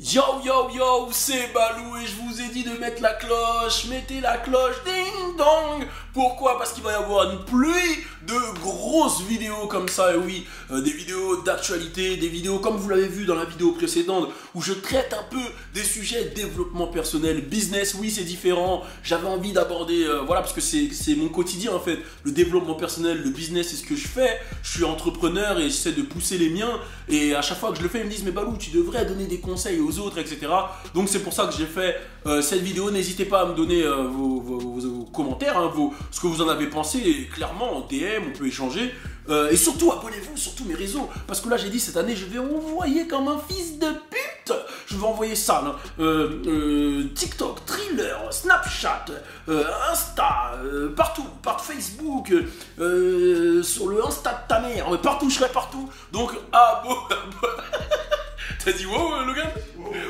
Yo yo yo, c'est Balou et je vous ai dit de mettre la cloche. Mettez la cloche, ding dong. Pourquoi? Parce qu'il va y avoir une pluie de grosses vidéos comme ça, et oui, des vidéos d'actualité, des vidéos comme vous l'avez vu dans la vidéo précédente où je traite un peu des sujets développement personnel, business. Oui, c'est différent. J'avais envie d'aborder, voilà, parce que c'est mon quotidien en fait. Le développement personnel, le business, c'est ce que je fais. Je suis entrepreneur et j'essaie de pousser les miens. Et à chaque fois que je le fais, ils me disent mais Balou, tu devrais donner des conseils aux autres, etc. Donc c'est pour ça que j'ai fait cette vidéo. N'hésitez pas à me donner vos commentaires, hein, ce que vous en avez pensé. Et clairement en DM, on peut échanger. Et surtout, abonnez-vous sur tous mes réseaux. Parce que là, j'ai dit cette année, je vais envoyer comme un fils de pute. Je vais envoyer ça. Là. TikTok, Thriller, Snapchat, Insta, partout, par Facebook, sur le Insta de ta mère. Partout, je serai partout. Donc, T'as dit wow, Logan?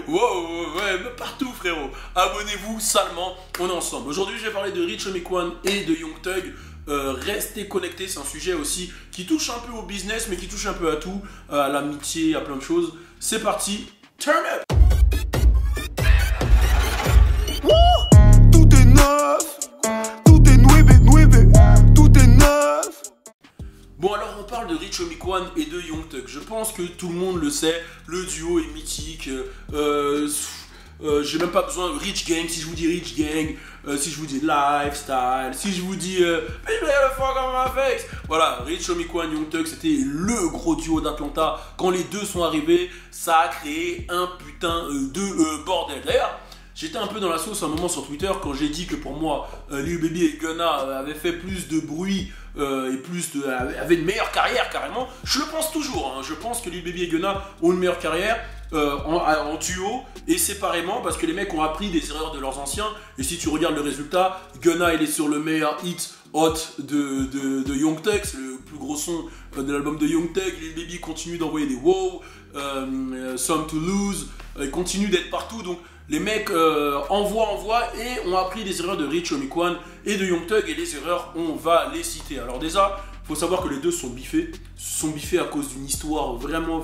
Wow, ouais, partout, frérot. Abonnez-vous salement, on est ensemble. Aujourd'hui, je vais parler de Rich Homie Quan et de Young Thug. Restez connectés, c'est un sujet aussi qui touche un peu au business, mais qui touche un peu à tout, à l'amitié, à plein de choses. C'est parti, turn up! Tout est neuf, tout est nueve, tout est neuf. Bon, alors on parle de Rich Homie Quan et de Young Thug. Je pense que tout le monde le sait, le duo est mythique. J'ai même pas besoin de Rich Gang. Si je vous dis Rich Gang, si je vous dis Lifestyle, si je vous dis le fuck on my face. Voilà, Rich Homie Quan, Young Thug, c'était le gros duo d'Atlanta. Quand les deux sont arrivés, ça a créé un putain de bordel. D'ailleurs, j'étais un peu dans la sauce à un moment sur Twitter quand j'ai dit que pour moi, Lil Baby et Gunna avaient fait plus de bruit et avaient une meilleure carrière carrément. Je le pense toujours, hein. Je pense que Lil Baby et Gunna ont une meilleure carrière en duo et séparément parce que les mecs ont appris des erreurs de leurs anciens. Et si tu regardes le résultat, Gunna il est sur le meilleur hit hot de Young Thug, c'est le plus gros son de l'album de Young Thug. Lil Baby continue d'envoyer des wow, Some to Lose, il continue d'être partout. Donc les mecs envoient et ont appris des erreurs de Rich Homie Quan et de Young Thug, et les erreurs, on va les citer. Alors déjà, il faut savoir que les deux sont biffés à cause d'une histoire vraiment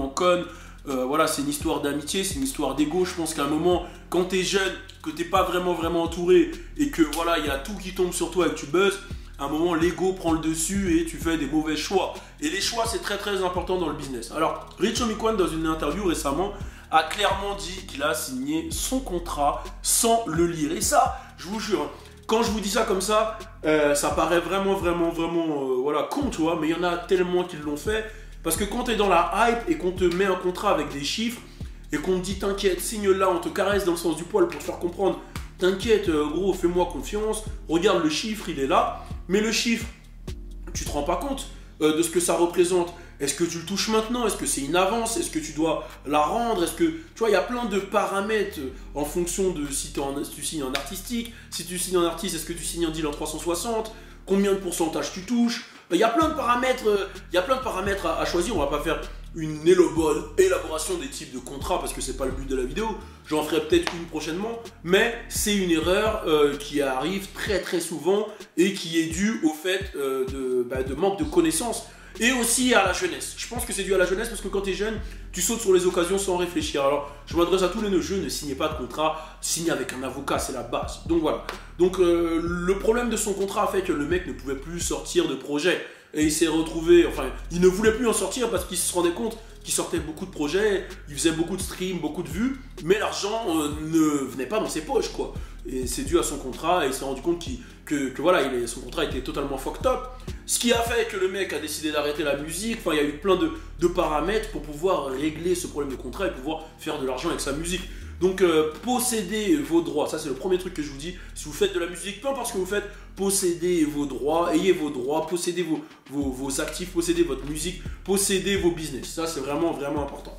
conne. Voilà, c'est une histoire d'amitié, c'est une histoire d'ego. Je pense qu'à un moment, quand t'es jeune, que t'es pas vraiment entouré et que voilà, il y a tout qui tombe sur toi et que tu buzzes, à un moment, l'ego prend le dessus et tu fais des mauvais choix. Et les choix, c'est très important dans le business. Alors, Rich Homie Quan, dans une interview récemment, a clairement dit qu'il a signé son contrat sans le lire. Et ça, je vous jure, hein, quand je vous dis ça comme ça, ça paraît vraiment voilà, con, tu vois, mais il y en a tellement qui l'ont fait. Parce que quand tu es dans la hype et qu'on te met un contrat avec des chiffres et qu'on te dit t'inquiète, signe là, on te caresse dans le sens du poil pour te faire comprendre, t'inquiète, gros, fais-moi confiance, regarde le chiffre, il est là. Mais le chiffre, tu te rends pas compte de ce que ça représente. Est-ce que tu le touches maintenant? Est-ce que c'est une avance? Est-ce que tu dois la rendre? Est-ce que, tu vois, il y a plein de paramètres en fonction de si tu signes en artistique. Si tu signes en artiste, est-ce que tu signes en deal en 360? Combien de pourcentage tu touches? Il y a plein de paramètres à choisir. On va pas faire une élaboration des types de contrats parce que c'est pas le but de la vidéo. J'en ferai peut-être une prochainement, mais c'est une erreur qui arrive très souvent et qui est due au fait de manque de connaissances. Et aussi à la jeunesse. Je pense que c'est dû à la jeunesse parce que quand tu es jeune, tu sautes sur les occasions sans réfléchir. Alors, je m'adresse à tous les jeunes, ne signez pas de contrat, signez avec un avocat, c'est la base. Donc voilà. Donc le problème de son contrat a fait que le mec ne pouvait plus sortir de projet. Et il s'est retrouvé, enfin, il ne voulait plus en sortir parce qu'il se rendait compte qu'il sortait beaucoup de projets, il faisait beaucoup de streams, beaucoup de vues, mais l'argent ne venait pas dans ses poches, quoi. Et c'est dû à son contrat, et il s'est rendu compte que voilà, son contrat était totalement fucked up. Ce qui a fait que le mec a décidé d'arrêter la musique. Enfin, il y a eu plein de paramètres pour pouvoir régler ce problème de contrat et pouvoir faire de l'argent avec sa musique. Donc, possédez vos droits. Ça, c'est le premier truc que je vous dis. Si vous faites de la musique, peu importe ce que vous faites, possédez vos droits, ayez vos droits, possédez vos actifs, possédez votre musique, possédez vos business. Ça, c'est vraiment important.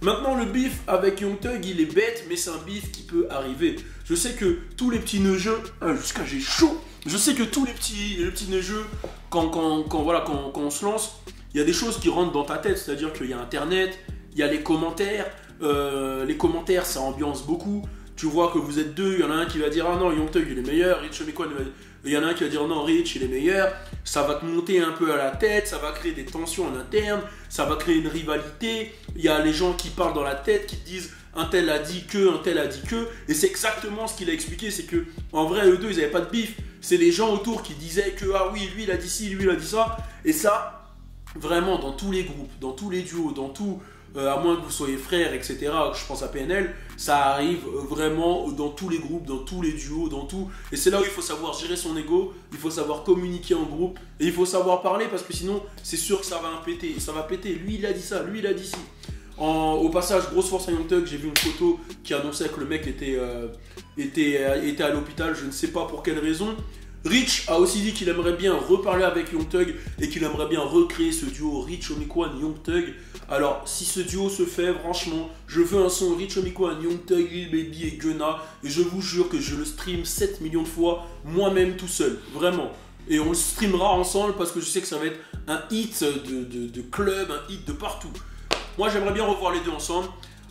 Maintenant, le beef avec Young Thug, il est bête, mais c'est un beef qui peut arriver. Je sais que tous les petits neugeux, jusqu'à j'ai chaud. Je sais que tous les petits neugeux, quand on se lance, il y a des choses qui rentrent dans ta tête. C'est-à-dire qu'il y a Internet, il y a les commentaires. Les commentaires, ça ambiance beaucoup. Tu vois que vous êtes deux, il y en a un qui va dire ah non, Young Thug il est meilleur, Rich Homie Quan il y en a un qui va dire non, Rich il est meilleur. Ça va te monter un peu à la tête, ça va créer des tensions en interne, ça va créer une rivalité. Il y a les gens qui parlent dans la tête, qui te disent un tel a dit que, un tel a dit que, et c'est exactement ce qu'il a expliqué, c'est que en vrai eux deux ils n'avaient pas de bif, c'est les gens autour qui disaient que ah oui lui il a dit ci, lui il a dit ça, et ça vraiment dans tous les groupes, dans tous les duos, dans tout, à moins que vous soyez frères etc, je pense à PNL, ça arrive vraiment dans tous les groupes, dans tous les duos, dans tout, et c'est là où il faut savoir gérer son ego, il faut savoir communiquer en groupe, et il faut savoir parler parce que sinon c'est sûr que ça va péter, ça va péter, lui il a dit ça, lui il a dit ci. Au passage, grosse force à Young Thug, j'ai vu une photo qui annonçait que le mec était à l'hôpital, je ne sais pas pour quelle raison. Rich a aussi dit qu'il aimerait bien reparler avec Young Thug et qu'il aimerait bien recréer ce duo Rich Homie Quan Young Thug. Alors, si ce duo se fait, franchement, je veux un son Rich Homie Quan Young Thug, Lil Baby et Gunna, et je vous jure que je le stream 7 millions de fois, moi-même tout seul, vraiment. Et on le streamera ensemble parce que je sais que ça va être un hit de club, un hit de partout. Moi j'aimerais bien revoir les deux ensemble.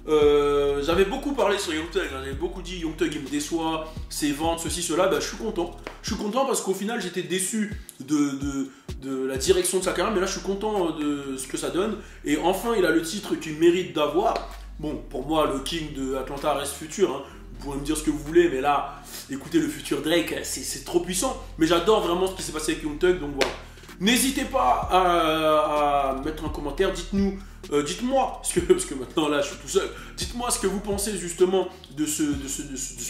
J'avais beaucoup parlé sur Young Thug, j'avais beaucoup dit Young Thug il me déçoit, ses ventes, ceci, cela, bah je suis content. Je suis content parce qu'au final j'étais déçu de la direction de sa carrière, mais là je suis content de ce que ça donne. Et enfin il a le titre qu'il mérite d'avoir. Bon, pour moi le King de Atlanta reste futur, hein. Vous pouvez me dire ce que vous voulez, mais là, écoutez le futur Drake, c'est trop puissant. Mais j'adore vraiment ce qui s'est passé avec Young Thug, donc voilà. N'hésitez pas à mettre un commentaire, dites-nous, dites-moi, parce que maintenant là je suis tout seul, dites-moi ce que vous pensez justement de ce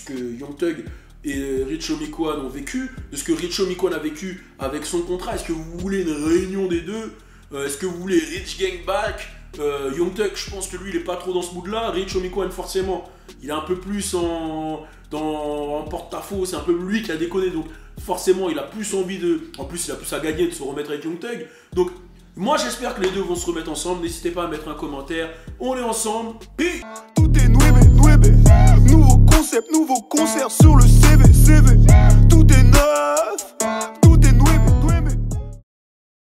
que Young Thug et Rich Homie Quan ont vécu, de ce que Rich Homie Quan a vécu avec son contrat. Est-ce que vous voulez une réunion des deux? Est-ce que vous voulez Rich Gang back? Young Thug, je pense que lui il est pas trop dans ce mood là. Rich Homie Quan forcément il est un peu plus en porte-à-faux, c'est un peu lui qui a déconné, donc forcément il a plus envie en plus il a plus à gagner de se remettre avec Young Thug. Donc moi j'espère que les deux vont se remettre ensemble. N'hésitez pas à mettre un commentaire, on est ensemble. Tout est nouébé, nouveau concept, nouveau